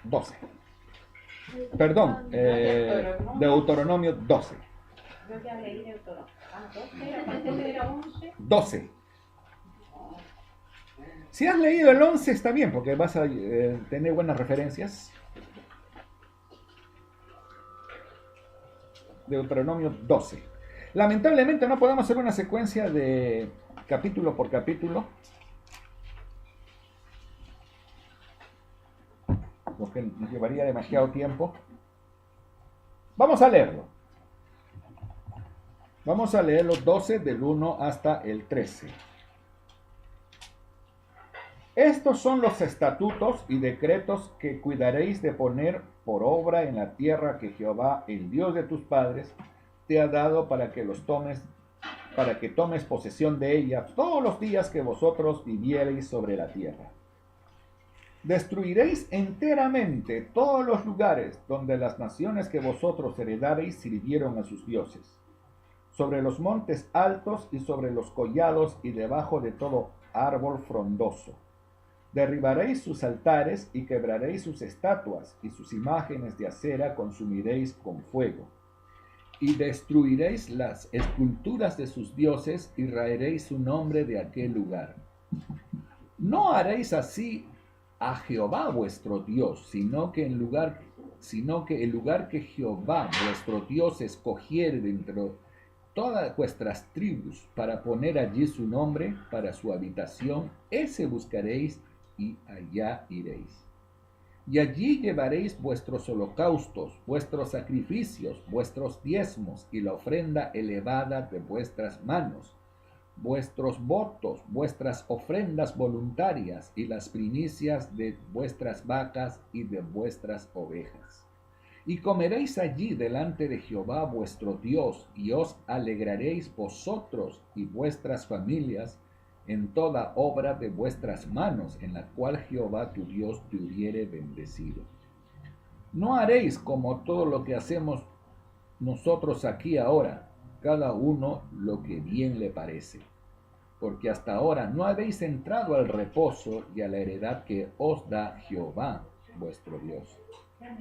12. Perdón, Deuteronomio 12. Yo ya leí Deuteronomio. 12, aparte era 11. 12. Si has leído el 11 está bien, porque vas a tener buenas referencias. Deuteronomio 12. Lamentablemente no podemos hacer una secuencia de capítulo por capítulo, porque nos llevaría demasiado tiempo. Vamos a leerlo. Vamos a leer los 12 del 1 hasta el 13. Estos son los estatutos y decretos que cuidaréis de poner por obra en la tierra que Jehová, el Dios de tus padres, te ha dado para que tomes posesión de ella todos los días que vosotros viviereis sobre la tierra. Destruiréis enteramente todos los lugares donde las naciones que vosotros heredareis sirvieron a sus dioses, sobre los montes altos y sobre los collados y debajo de todo árbol frondoso. Derribaréis sus altares y quebraréis sus estatuas, y sus imágenes de acera consumiréis con fuego. Y destruiréis las esculturas de sus dioses y raeréis su nombre de aquel lugar. No haréis así a Jehová vuestro Dios, sino que el lugar que Jehová vuestro Dios escogiere dentro de todas vuestras tribus para poner allí su nombre para su habitación, ese buscaréis y allá iréis. Y allí llevaréis vuestros holocaustos, vuestros sacrificios, vuestros diezmos y la ofrenda elevada de vuestras manos, vuestros votos, vuestras ofrendas voluntarias y las primicias de vuestras vacas y de vuestras ovejas. Y comeréis allí delante de Jehová vuestro Dios, y os alegraréis vosotros y vuestras familias en toda obra de vuestras manos, en la cual Jehová tu Dios te hubiere bendecido. No haréis como todo lo que hacemos nosotros aquí ahora, cada uno lo que bien le parece, porque hasta ahora no habéis entrado al reposo y a la heredad que os da Jehová vuestro Dios.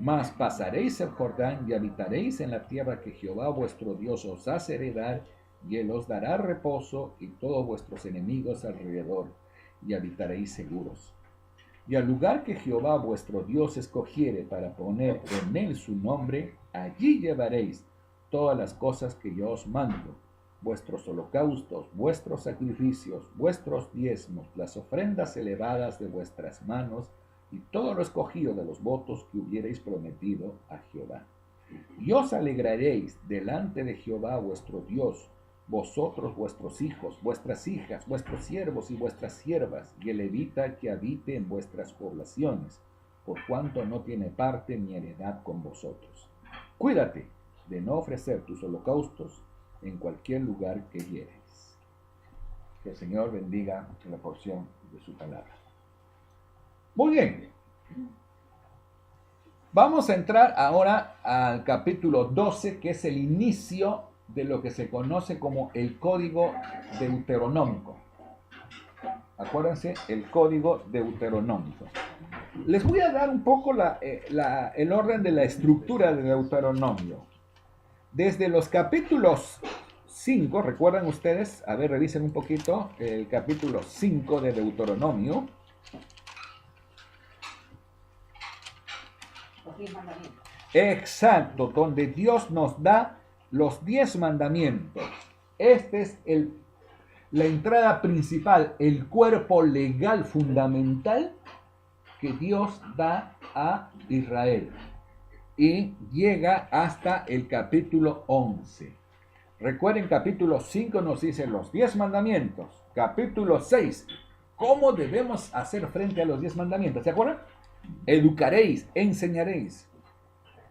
Mas pasaréis el Jordán y habitaréis en la tierra que Jehová vuestro Dios os hace heredar, y él os dará reposo y todos vuestros enemigos alrededor, y habitaréis seguros. Y al lugar que Jehová vuestro Dios escogiere para poner en él su nombre, allí llevaréis todas las cosas que yo os mando, vuestros holocaustos, vuestros sacrificios, vuestros diezmos, las ofrendas elevadas de vuestras manos, y todo lo escogido de los votos que hubierais prometido a Jehová. Y os alegraréis delante de Jehová vuestro Dios, vosotros, vuestros hijos, vuestras hijas, vuestros siervos y vuestras siervas, y el levita que habite en vuestras poblaciones, por cuanto no tiene parte ni heredad con vosotros. Cuídate de no ofrecer tus holocaustos en cualquier lugar que vieres. Que el Señor bendiga la porción de su palabra. Muy bien. Vamos a entrar ahora al capítulo 12, que es el inicio de lo que se conoce como el Código Deuteronómico. Acuérdense, el Código Deuteronómico. Les voy a dar un poco el orden de la estructura de Deuteronomio. Desde los capítulos 5, ¿recuerdan ustedes? A ver, revisen un poquito el capítulo 5 de Deuteronomio. Exacto, donde Dios nos da los 10 mandamientos. Este es la entrada principal, el cuerpo legal fundamental que Dios da a Israel. Y llega hasta el capítulo 11. Recuerden, capítulo 5 nos dice los 10 mandamientos. Capítulo 6, ¿cómo debemos hacer frente a los 10 mandamientos? ¿Se acuerdan? Educaréis, enseñaréis.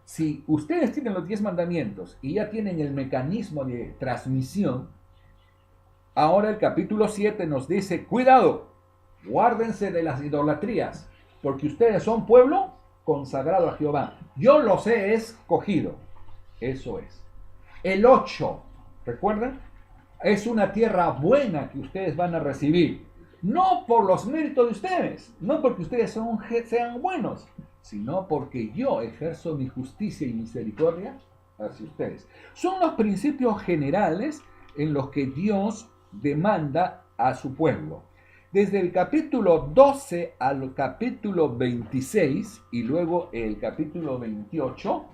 Si ustedes tienen los 10 mandamientos y ya tienen el mecanismo de transmisión, ahora el capítulo 7 nos dice, cuidado, guárdense de las idolatrías, porque ustedes son pueblo consagrado a Jehová. Yo los he escogido. Eso es. El 8, ¿recuerdan? Es una tierra buena que ustedes van a recibir. No por los méritos de ustedes, no porque ustedes sean buenos, sino porque yo ejerzo mi justicia y misericordia hacia ustedes. Son los principios generales en los que Dios demanda a su pueblo. Desde el capítulo 12 al capítulo 26 y luego el capítulo 28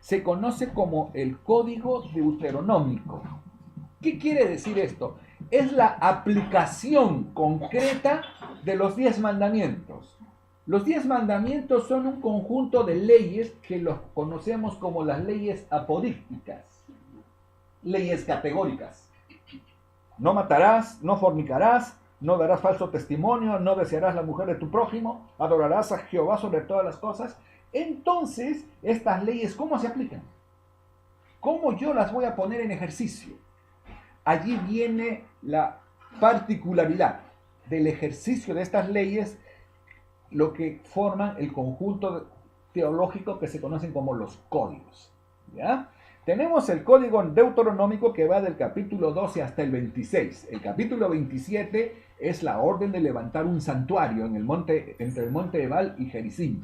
se conoce como el Código Deuteronómico. ¿Qué quiere decir esto? Es la aplicación concreta de los 10 mandamientos. Los 10 mandamientos son un conjunto de leyes que los conocemos como las leyes apodícticas, leyes categóricas. No matarás, no fornicarás, no darás falso testimonio, no desearás la mujer de tu prójimo, adorarás a Jehová sobre todas las cosas. Entonces, estas leyes, ¿cómo se aplican? ¿Cómo yo las voy a poner en ejercicio? Allí viene la particularidad del ejercicio de estas leyes, lo que forman el conjunto teológico que se conocen como los códigos. ¿Ya? Tenemos el código deuteronómico que va del capítulo 12 hasta el 26. El capítulo 27 es la orden de levantar un santuario en el monte, entre el monte Ebal y Gerizim.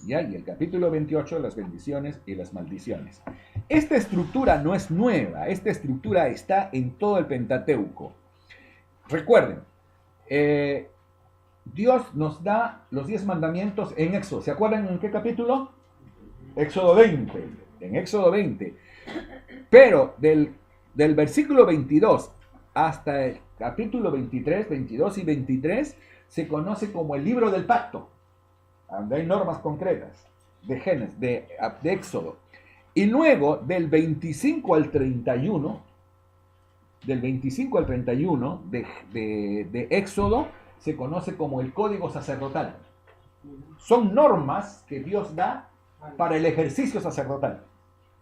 ¿Ya? Y el capítulo 28, las bendiciones y las maldiciones. Esta estructura no es nueva, esta estructura está en todo el Pentateuco. Recuerden, Dios nos da los 10 mandamientos en Éxodo. ¿Se acuerdan en qué capítulo? Éxodo 20. En Éxodo 20. Pero del versículo 22 hasta el capítulo 23, 22 y 23 se conoce como el libro del pacto, donde hay normas concretas de Génesis, de Éxodo. Y luego del 25 al 31, del 25 al 31 de Éxodo se conoce como el código sacerdotal. Son normas que Dios da para el ejercicio sacerdotal.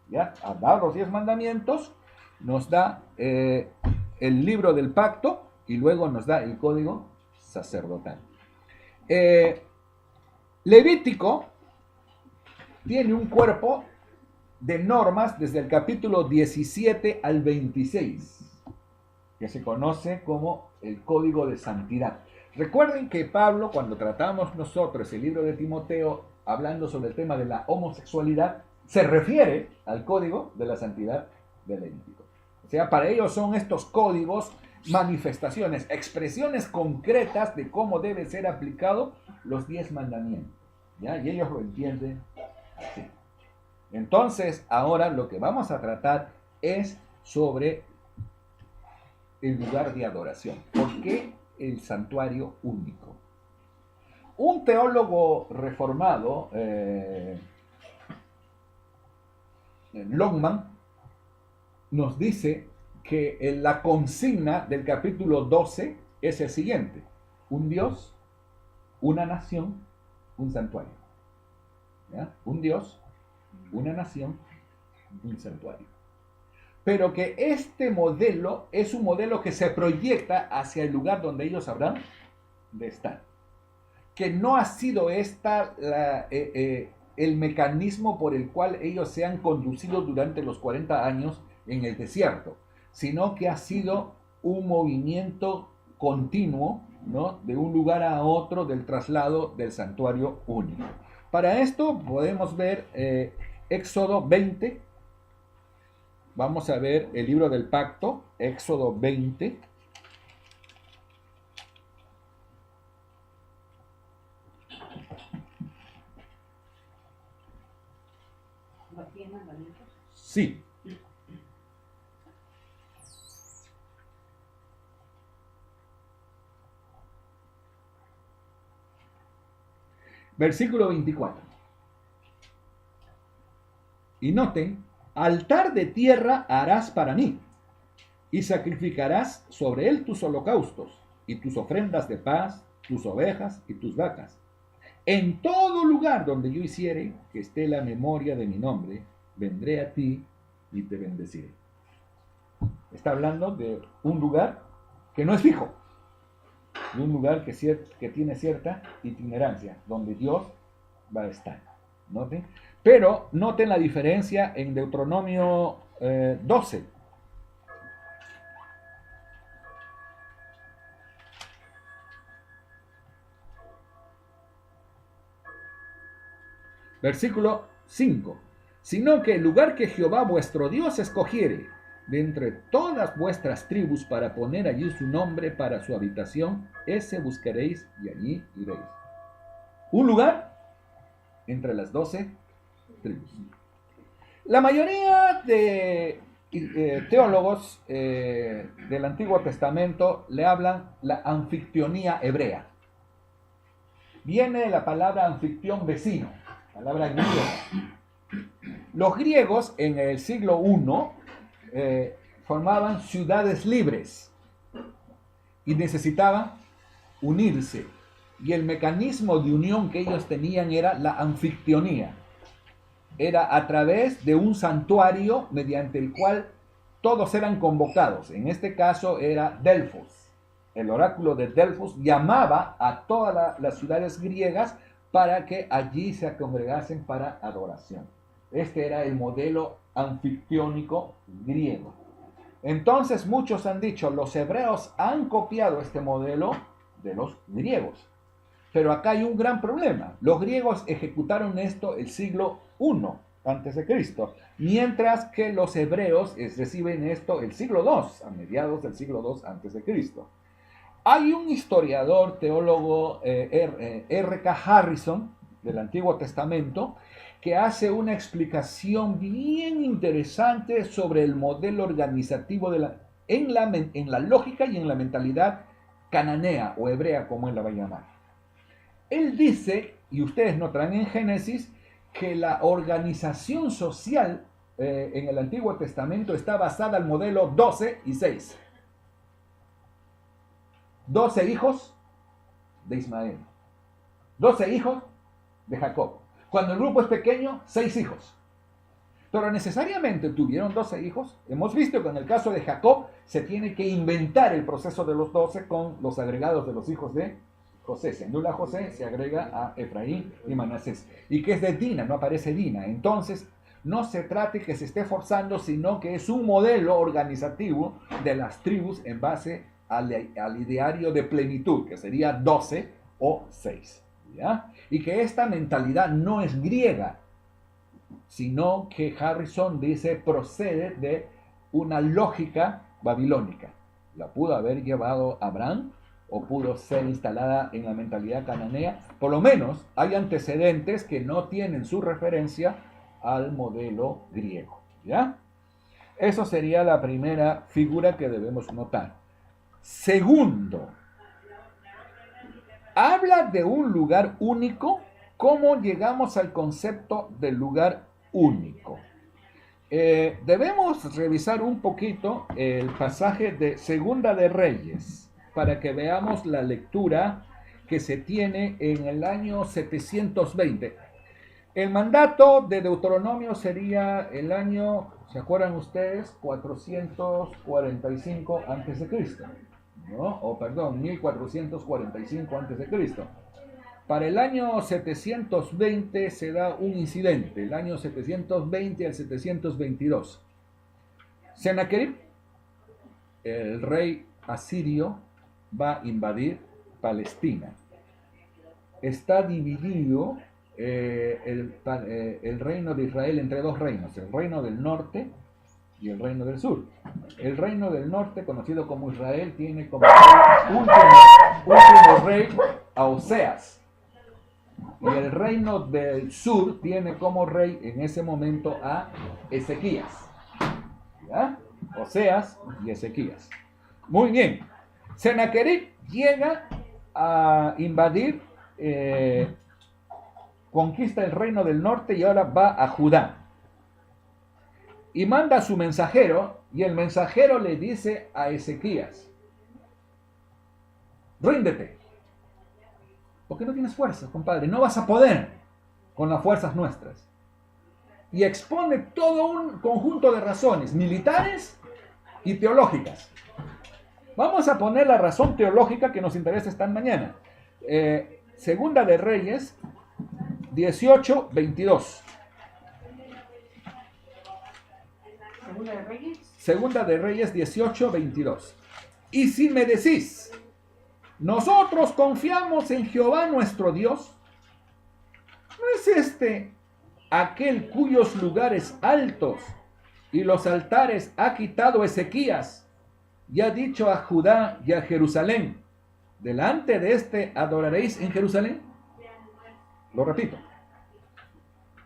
¿Ya? Ha dado los 10 mandamientos, nos da el libro del pacto y luego nos da el código sacerdotal. Levítico tiene un cuerpo de normas desde el capítulo 17 al 26, que se conoce como el código de santidad. Recuerden que Pablo, cuando tratamos nosotros el libro de Timoteo, hablando sobre el tema de la homosexualidad, se refiere al código de la santidad de Levítico. O sea, para ellos son estos códigos manifestaciones, expresiones concretas de cómo debe ser aplicado los 10 mandamientos. ¿Ya? Y ellos lo entienden así. Entonces, ahora lo que vamos a tratar es sobre el lugar de adoración. ¿Por qué el santuario único? Un teólogo reformado, Longman, nos dice que la consigna del capítulo 12 es el siguiente: un Dios, una nación, un santuario. ¿Ya? Un Dios, una nación, un santuario. Pero que este modelo es un modelo que se proyecta hacia el lugar donde ellos habrán de estar. Que no ha sido el mecanismo por el cual ellos se han conducido durante los 40 años en el desierto, sino que ha sido un movimiento continuo, ¿no?, de un lugar a otro del traslado del santuario único. Para esto podemos ver Éxodo 20. Vamos a ver el libro del pacto, Éxodo 20. Sí. Versículo 24. Y noten: altar de tierra harás para mí, y sacrificarás sobre él tus holocaustos, y tus ofrendas de paz, tus ovejas y tus vacas. En todo lugar donde yo hiciere que esté la memoria de mi nombre, vendré a ti y te bendeciré. Está hablando de un lugar que no es fijo, de un lugar que tiene cierta itinerancia, donde Dios va a estar. ¿Noten? Pero noten la diferencia en Deuteronomio 12. Versículo 5. Sino que el lugar que Jehová vuestro Dios escogiere de entre todas vuestras tribus para poner allí su nombre para su habitación, ese buscaréis y allí iréis. Un lugar entre las 12 tribus. La mayoría de teólogos del Antiguo Testamento le hablan la anfictionía hebrea. Viene de la palabra anfictión, vecino, palabra griega. Los griegos en el siglo I formaban ciudades libres y necesitaban unirse. Y el mecanismo de unión que ellos tenían era la anfictionía. Era a través de un santuario mediante el cual todos eran convocados. En este caso era Delfos. El oráculo de Delfos llamaba a todas las ciudades griegas para que allí se congregasen para adoración. Este era el modelo anfictiónico griego. Entonces muchos han dicho, los hebreos han copiado este modelo de los griegos. Pero acá hay un gran problema. Los griegos ejecutaron esto el siglo I antes de Cristo, mientras que los hebreos reciben esto el siglo II, a mediados del siglo II antes de Cristo. Hay un historiador, teólogo, R.K. Harrison, del Antiguo Testamento, que hace una explicación bien interesante sobre el modelo organizativo en la lógica y en la mentalidad cananea o hebrea, como él la va a llamar. Él dice, y ustedes notarán en Génesis, que la organización social en el Antiguo Testamento está basada al modelo 12 y 6. 12 hijos de Ismael, 12 hijos de Jacob. Cuando el grupo es pequeño, 6 hijos. Pero necesariamente tuvieron 12 hijos. Hemos visto que en el caso de Jacob se tiene que inventar el proceso de los 12 con los agregados de los hijos de José. Se anula José, se agrega a Efraín y Manasés. ¿Y qué es de Dina? No aparece Dina. Entonces, no se trate que se esté forzando, sino que es un modelo organizativo de las tribus en base al ideario de plenitud, que sería 12 o 6. ¿Ya? Y que esta mentalidad no es griega, sino que Harrison dice procede de una lógica babilónica. La pudo haber llevado Abraham o pudo ser instalada en la mentalidad cananea. Por lo menos hay antecedentes que no tienen su referencia al modelo griego. ¿Ya? Eso sería la primera figura que debemos notar. Segundo, habla de un lugar único. ¿Cómo llegamos al concepto del lugar único? Debemos revisar un poquito el pasaje de Segunda de Reyes para que veamos la lectura que se tiene en el año 720. El mandato de Deuteronomio sería el año, ¿se acuerdan ustedes? 445 a.C., ¿no? O perdón, 1445 a.C. Para el año 720 se da un incidente, el año 720 al 722. Sennacherib, el rey asirio, va a invadir Palestina. Está dividido el reino de Israel entre dos reinos, el reino del norte y el reino del sur. El reino del norte, conocido como Israel, tiene como último rey a Oseas. Y el reino del sur tiene como rey en ese momento a Ezequías. ¿Ya? Oseas y Ezequías. Muy bien. Sennacherib llega a invadir, conquista el reino del norte y ahora va a Judá. Y manda a su mensajero, y el mensajero le dice a Ezequías: ríndete, porque no tienes fuerzas, compadre, no vas a poder con las fuerzas nuestras. Y expone todo un conjunto de razones militares y teológicas. Vamos a poner la razón teológica que nos interesa esta mañana. Segunda de Reyes 18:22. Segunda de Reyes 18:22. Y si me decís: nosotros confiamos en Jehová nuestro Dios, ¿no es este aquel cuyos lugares altos y los altares ha quitado Ezequías, y ha dicho a Judá y a Jerusalén, delante de este adoraréis en Jerusalén. Lo repito.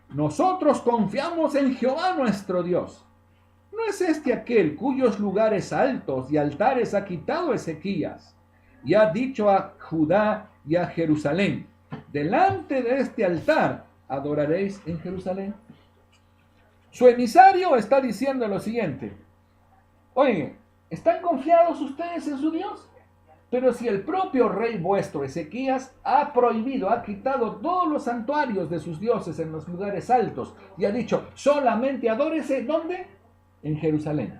Nosotros confiamos en Jehová nuestro Dios. ¿No es este aquel cuyos lugares altos y altares ha quitado Ezequías, y ha dicho a Judá y a Jerusalén, delante de este altar adoraréis en Jerusalén? Su emisario está diciendo lo siguiente: oye, ¿están confiados ustedes en su Dios? Pero si el propio rey vuestro Ezequías ha prohibido, ha quitado todos los santuarios de sus dioses en los lugares altos y ha dicho, solamente adórese, ¿dónde? En Jerusalén.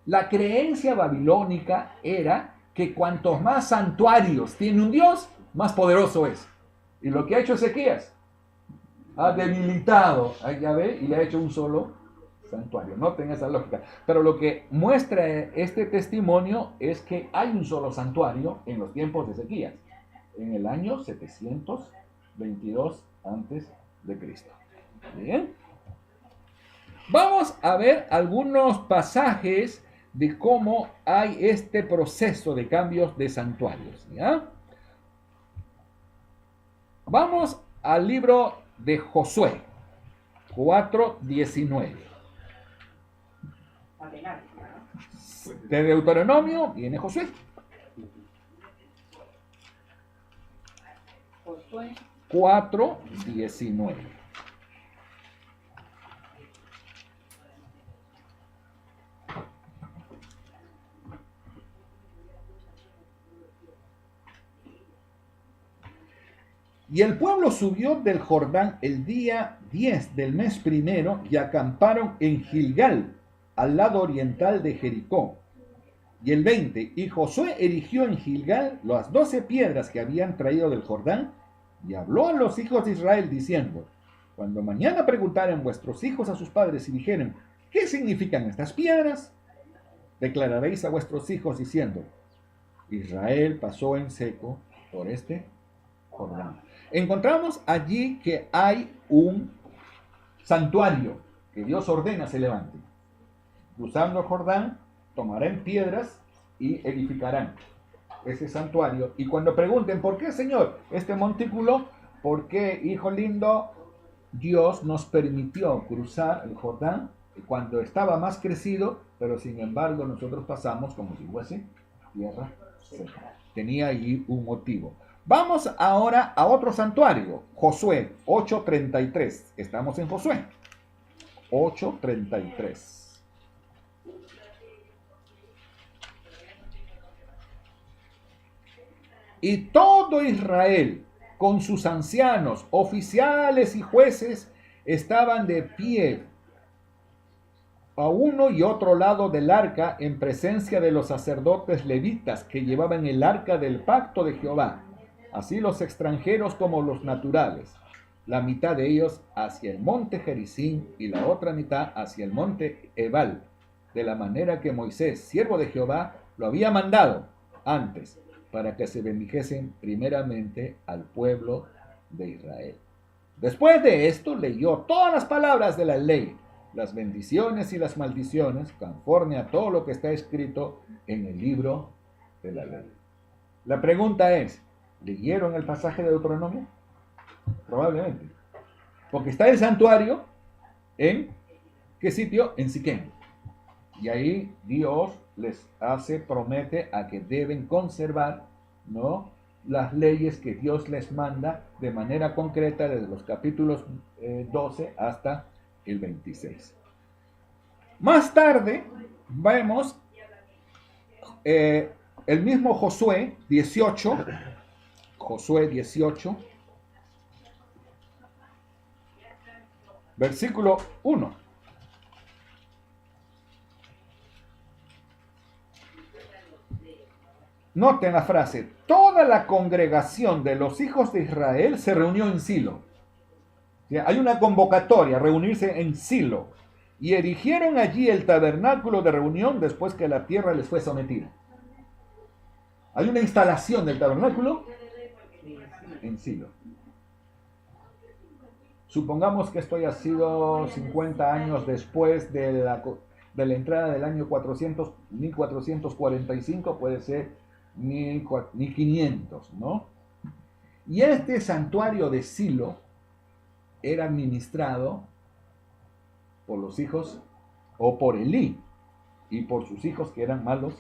La creencia babilónica era que cuantos más santuarios tiene un dios, más poderoso es. Y lo que ha hecho Ezequías, ha debilitado a Yahvé y le ha hecho un solo santuario. Noten esa lógica. Pero lo que muestra este testimonio es que hay un solo santuario en los tiempos de Ezequías, en el año 722 antes de Cristo. Bien. Vamos a ver algunos pasajes de cómo hay este proceso de cambios de santuarios. ¿Ya? Vamos al libro de Josué 4:19. De Deuteronomio viene Josué. Josué 4:19. Y el pueblo subió del Jordán el día 10 del mes primero y acamparon en Gilgal, al lado oriental de Jericó. Y el 20, y Josué erigió en Gilgal las 12 piedras que habían traído del Jordán, y habló a los hijos de Israel diciendo, cuando mañana preguntaren vuestros hijos a sus padres y dijeren, ¿qué significan estas piedras? Declararéis a vuestros hijos diciendo, Israel pasó en seco por este Jordán. Encontramos allí que hay un santuario que Dios ordena se levante. Cruzando el Jordán, tomarán piedras y edificarán ese santuario. Y cuando pregunten, ¿por qué, Señor, este montículo? ¿Por qué, hijo lindo, Dios nos permitió cruzar el Jordán cuando estaba más crecido, pero sin embargo nosotros pasamos como si fuese tierra seca? Tenía allí un motivo. Vamos ahora a otro santuario, Josué 8:33. Estamos en Josué 8:33. Y todo Israel, con sus ancianos, oficiales y jueces, estaban de pie a uno y otro lado del arca en presencia de los sacerdotes levitas que llevaban el arca del pacto de Jehová, así los extranjeros como los naturales, la mitad de ellos hacia el monte Gerizim y la otra mitad hacia el monte Ebal, de la manera que Moisés, siervo de Jehová, lo había mandado antes, para que se bendijesen primeramente al pueblo de Israel. Después de esto leyó todas las palabras de la ley, las bendiciones y las maldiciones, conforme a todo lo que está escrito en el libro de la ley. La pregunta es, ¿leyeron el pasaje de Deuteronomio? Probablemente. Porque está el santuario en ¿qué sitio? En Siquem. Y ahí Dios les promete a que deben conservar, ¿no?, las leyes que Dios les manda de manera concreta desde los capítulos 12 hasta el 26. Más tarde vemos el mismo Josué 18, versículo 1. Noten la frase, toda la congregación de los hijos de Israel se reunió en Silo. Hay una convocatoria, reunirse en Silo. Y erigieron allí el tabernáculo de reunión después que la tierra les fue sometida. Hay una instalación del tabernáculo en Silo. Supongamos que esto haya sido 50 años después de la entrada del año 1445, puede ser 1500, ¿no? Y este santuario de Silo era administrado por los hijos, o por Elí, y por sus hijos que eran malos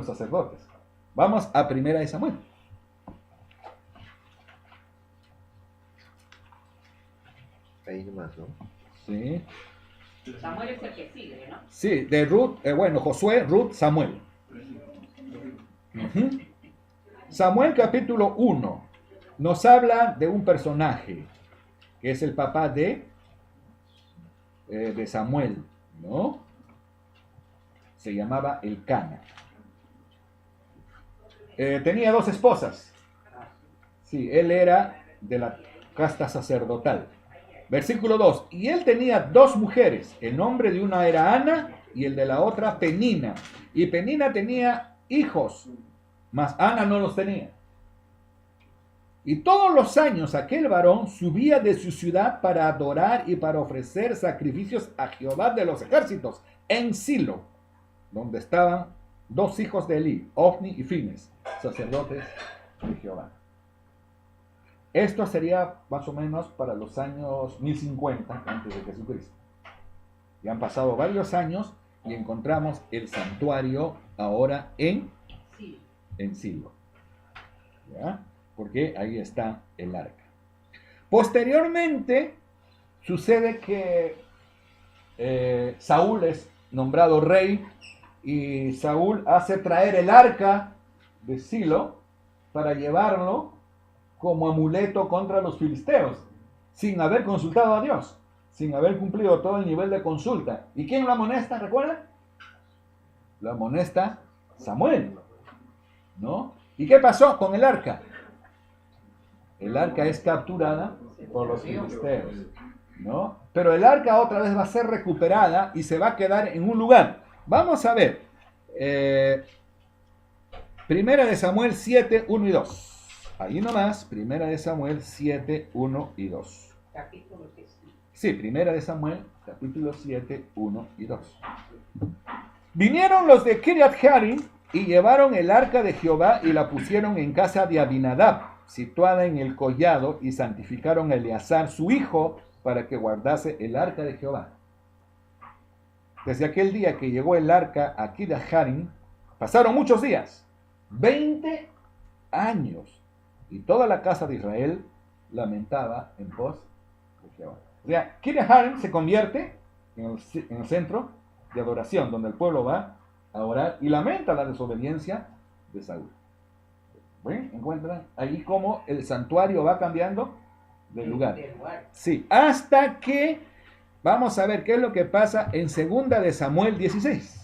sacerdotes. Vamos a Primera de Samuel. Ahí nomás, ¿no? Sí. Samuel es el que sigue, ¿no? Sí, de Ruth, Josué, Ruth, Samuel. Ujú. Samuel capítulo 1 nos habla de un personaje que es el papá de Samuel, ¿no? Se llamaba Elcana. Tenía 2 esposas. Sí, él era de la casta sacerdotal. Versículo 2. Y él tenía 2 mujeres. El nombre de una era Ana y el de la otra Penina. Y Penina tenía hijos, mas Ana no los tenía. Y todos los años aquel varón subía de su ciudad para adorar y para ofrecer sacrificios a Jehová de los ejércitos en Silo, donde estaban 2 hijos de Elí, Ofni y Fines, sacerdotes de Jehová. Esto sería más o menos para los años 1050 antes de Jesucristo. Ya han pasado varios años y encontramos el santuario ahora en Silo. ¿Ya? Porque ahí está el arca. Posteriormente sucede que Saúl es nombrado rey y Saúl hace traer el arca de Silo para llevarlo como amuleto contra los filisteos, sin haber consultado a Dios, sin haber cumplido todo el nivel de consulta. ¿Y quién lo amonesta, recuerdan? Lo amonesta Samuel, ¿no? ¿Y qué pasó con el arca? El arca es capturada por los filisteos, ¿no? Pero el arca otra vez va a ser recuperada y se va a quedar en un lugar. Vamos a ver. Primera de Samuel 7, 1 y 2. Ahí nomás, Primera de Samuel 7, 1 y 2. Capítulo 6. Sí, Primera de Samuel, capítulo 7, 1 y 2. Vinieron los de Kiriath Jearim y llevaron el arca de Jehová y la pusieron en casa de Abinadab, situada en el collado, y santificaron a Eleazar su hijo para que guardase el arca de Jehová. Desde aquel día que llegó el arca a Kiriath Jearim, pasaron muchos días, 20 años, y toda la casa de Israel lamentaba en pos de Jehová. O sea, Kiriath Jearim se convierte en el centro de adoración, donde el pueblo va a orar y lamenta la desobediencia de Saúl. ¿Ven? Encuentran ahí cómo el santuario va cambiando de lugar. Sí, hasta que vamos a ver qué es lo que pasa en 2 de Samuel 16.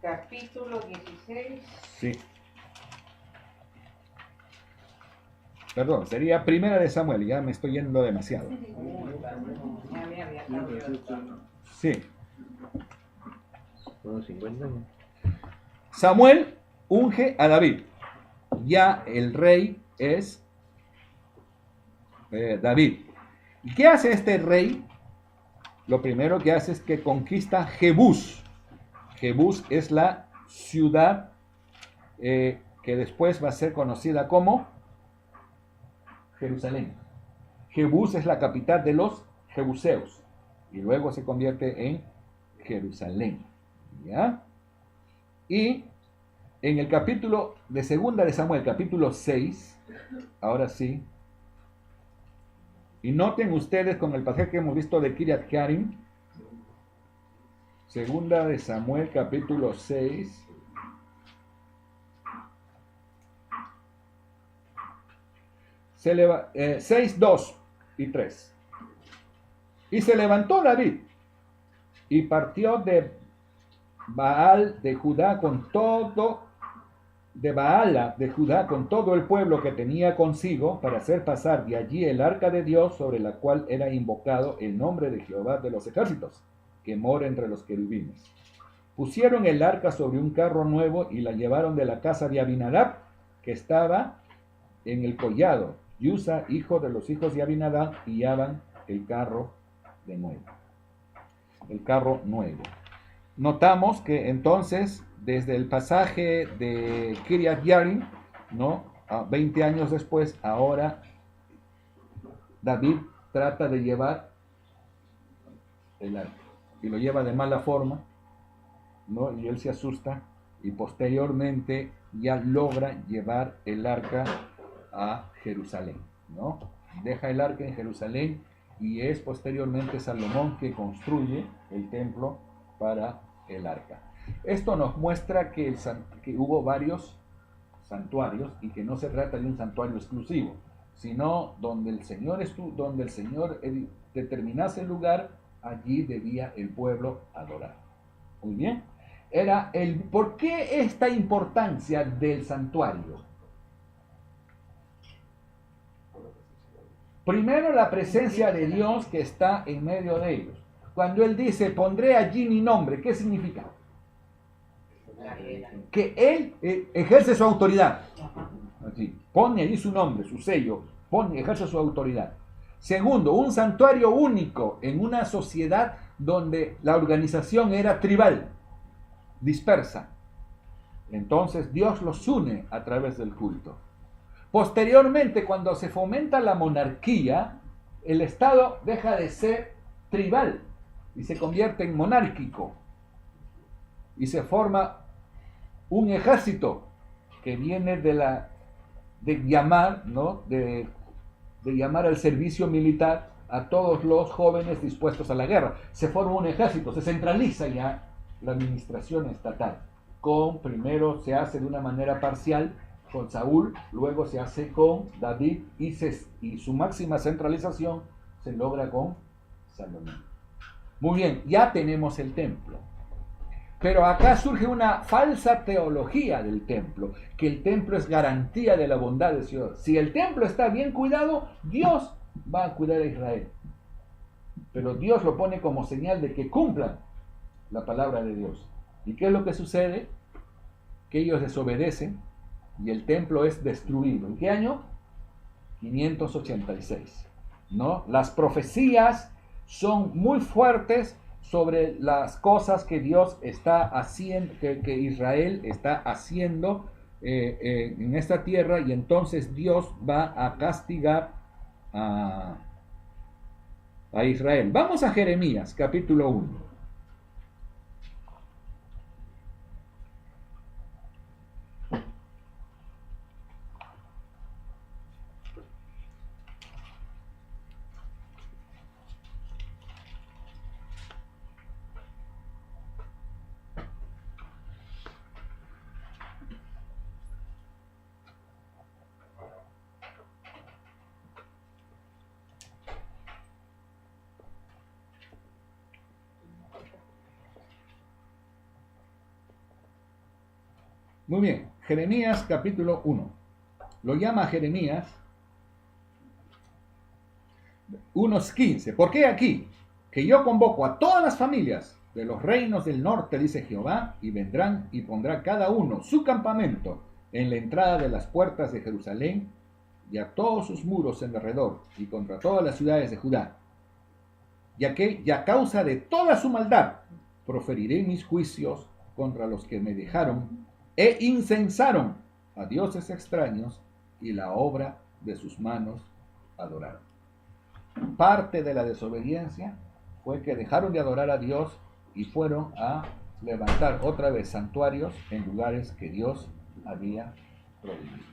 Capítulo 16. Sí. Perdón, sería Primera de Samuel, ya me estoy yendo demasiado. Sí. 1.50. Samuel unge a David. Ya el rey es David. ¿Y qué hace este rey? Lo primero que hace es que conquista Jebús. Jebús es la ciudad que después va a ser conocida como Jerusalén. Jebús es la capital de los jebuseos y luego se convierte en Jerusalén. ¿Ya? Y en el capítulo de 2 de Samuel, capítulo 6, ahora sí, y noten ustedes con el pasaje que hemos visto de Kiriath Jearim, 2 de Samuel, capítulo 6, se 6, 2 y 3. Y se levantó David y partió de Baal de Judá con todo, de Baala de Judá con todo el pueblo que tenía consigo, para hacer pasar de allí el arca de Dios, sobre la cual era invocado el nombre de Jehová de los ejércitos, que que mora entre los querubines. Pusieron el arca sobre un carro nuevo y la llevaron de la casa de Abinadab, que estaba en el collado. Y Usa, hijo de los hijos de Abinadab, guiaban el carro de nuevo. El carro nuevo. Notamos que entonces, desde el pasaje de Kiriath Yarim, ¿no? 20 años después, ahora David trata de llevar el arca y lo lleva de mala forma, ¿no? Y él se asusta y posteriormente ya logra llevar el arca a Jerusalén, ¿no? Deja el arca en Jerusalén y es posteriormente Salomón que construye el templo para el arca. Esto nos muestra que hubo varios santuarios y que no se trata de un santuario exclusivo, sino donde el Señor determinase el lugar, allí debía el pueblo adorar. Muy bien. ¿Por qué esta importancia del santuario? Primero, la presencia de Dios que está en medio de ellos. Cuando Él dice, pondré allí mi nombre, ¿qué significa? Que Él ejerce su autoridad. Así, pone allí su nombre, su sello, ejerce su autoridad. Segundo, un santuario único en una sociedad donde la organización era tribal, dispersa. Entonces Dios los une a través del culto. Posteriormente, cuando se fomenta la monarquía, el Estado deja de ser tribal y se convierte en monárquico. Y se forma un ejército que viene de llamar, ¿no? de llamar al servicio militar a todos los jóvenes dispuestos a la guerra. Se forma un ejército, se centraliza ya la administración estatal. Primero se hace de una manera parcial con Saúl, luego se hace con David y su máxima centralización se logra con Salomón. Muy bien, ya tenemos el templo. Pero acá surge una falsa teología del templo, que el templo es garantía de la bondad de Dios. Si el templo está bien cuidado, Dios va a cuidar a Israel. Pero Dios lo pone como señal de que cumplan la palabra de Dios. ¿Y qué es lo que sucede? Que ellos desobedecen y el templo es destruido. ¿En qué año? 586. ¿No? Las profecías son muy fuertes sobre las cosas que Dios está haciendo, que Israel está haciendo en esta tierra, y entonces Dios va a castigar a Israel. Vamos a Jeremías, capítulo 1. Muy bien, Jeremías capítulo 1. Lo llama Jeremías 1:15. ¿Por qué aquí? Que yo convoco a todas las familias de los reinos del norte, dice Jehová, y vendrán y pondrá cada uno su campamento en la entrada de las puertas de Jerusalén y a todos sus muros en derredor y contra todas las ciudades de Judá. Y a causa de toda su maldad proferiré mis juicios contra los que me dejaron e incensaron a dioses extraños y la obra de sus manos adoraron. Parte de la desobediencia fue que dejaron de adorar a Dios y fueron a levantar otra vez santuarios en lugares que Dios había prohibido.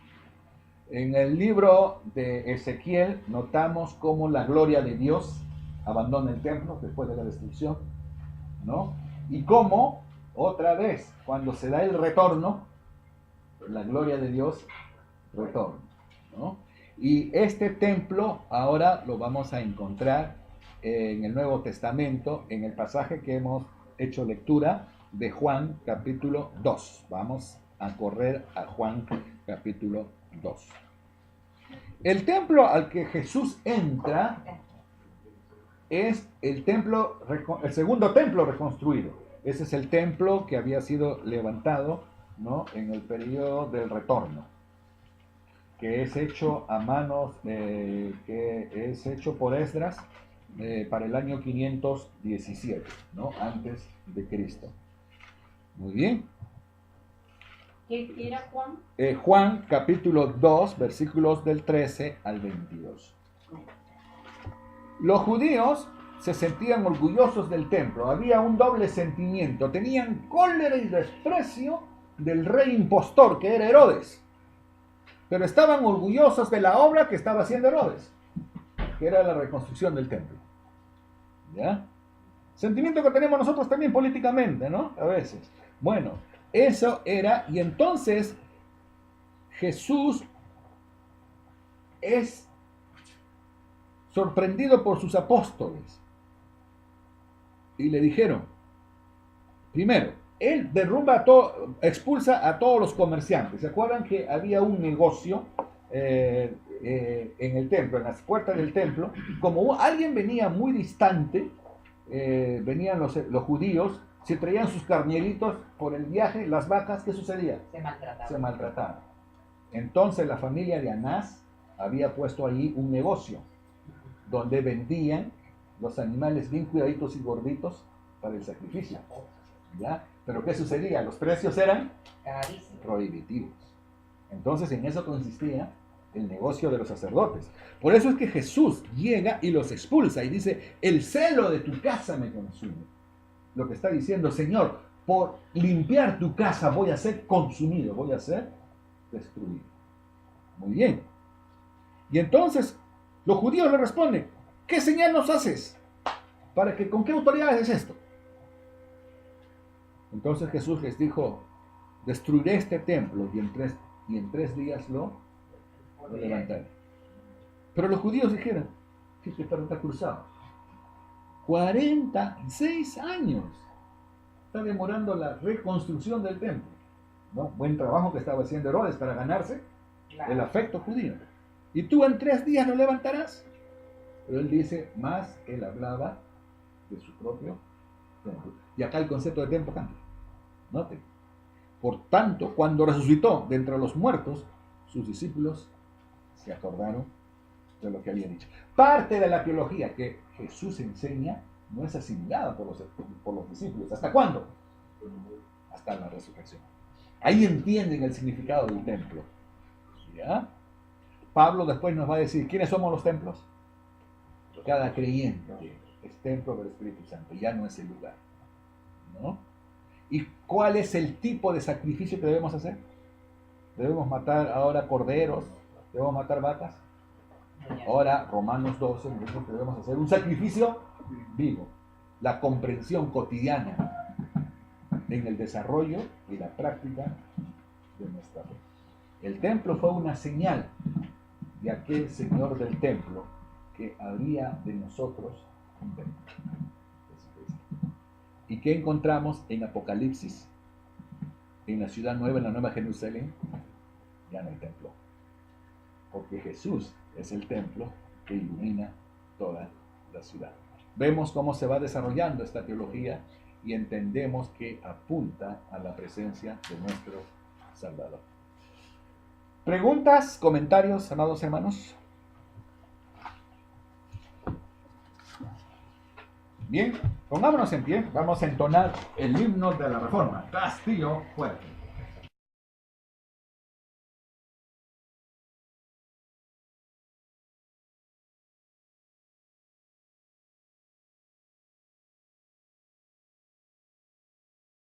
En el libro de Ezequiel notamos cómo la gloria de Dios abandona el templo después de la destrucción, ¿no? Y cómo otra vez, cuando se da el retorno, la gloria de Dios retorna, ¿no? Y este templo ahora lo vamos a encontrar en el Nuevo Testamento, en el pasaje que hemos hecho lectura de Juan capítulo 2. Vamos a correr a Juan capítulo 2. El templo al que Jesús entra es el templo, el segundo templo reconstruido. Ese es el templo que había sido levantado, ¿no?, en el periodo del retorno, que es hecho a manos, que es hecho por Esdras para el año 517, ¿no?, antes de Cristo. Muy bien. ¿Qué era Juan? Juan capítulo 2, versículos del 13 al 22. Los judíos se sentían orgullosos del templo. Había un doble sentimiento. Tenían cólera y desprecio del rey impostor que era Herodes. Pero estaban orgullosos de la obra que estaba haciendo Herodes, que era la reconstrucción del templo. ¿Ya? Sentimiento que tenemos nosotros también políticamente, ¿no? A veces. Bueno, eso era, y entonces Jesús es sorprendido por sus apóstoles. Y le dijeron, primero, él derrumba expulsa a todos los comerciantes. ¿Se acuerdan que había un negocio en el templo, en las puertas del templo? Como alguien venía muy distante, venían los judíos, se traían sus carneritos por el viaje, las vacas, ¿qué sucedía? Se maltrataban. Entonces la familia de Anás había puesto allí un negocio donde vendían los animales bien cuidaditos y gorditos para el sacrificio. ¿Ya? Pero ¿qué sucedía? Los precios eran prohibitivos. Entonces en eso consistía el negocio de los sacerdotes. Por eso es que Jesús llega y los expulsa y dice, el celo de tu casa me consume. Lo que está diciendo, Señor, por limpiar tu casa voy a ser consumido, voy a ser destruido. Muy bien. Y entonces los judíos le responden, ¿qué señal nos haces? ¿Con qué autoridad es esto? Entonces Jesús les dijo, destruiré este templo y en tres días lo levantaré. Pero los judíos dijeron, que está cruzado. 46 años está demorando la reconstrucción del templo, ¿no? Buen trabajo que estaba haciendo Herodes para ganarse el afecto judío. ¿Y tú en 3 días lo levantarás? Pero él dice, más él hablaba de su propio templo. Y acá el concepto de templo cambia. Noten. Por tanto, cuando resucitó de entre los muertos, sus discípulos se acordaron de lo que había dicho. Parte de la teología que Jesús enseña no es asimilada por los discípulos. ¿Hasta cuándo? Hasta la resurrección. Ahí entienden el significado del templo. ¿Ya? Pablo después nos va a decir, ¿quiénes somos los templos? Cada creyente es templo del Espíritu Santo, ya no es el lugar, ¿no? ¿Y cuál es el tipo de sacrificio que debemos hacer? ¿Debemos matar ahora corderos? ¿Debemos matar vacas? Ahora, Romanos 12 nos dice que debemos hacer un sacrificio vivo, la comprensión cotidiana en el desarrollo y la práctica de nuestra fe. El templo fue una señal de aquel Señor del templo que haría de nosotros un templo. ¿Y qué encontramos en Apocalipsis? En la ciudad nueva, en la Nueva Jerusalén, ya no hay templo. Porque Jesús es el templo que ilumina toda la ciudad. Vemos cómo se va desarrollando esta teología y entendemos que apunta a la presencia de nuestro Salvador. ¿Preguntas, comentarios, amados hermanos? Bien, pongámonos en pie, vamos a entonar el himno de la Reforma, Castillo Fuerte.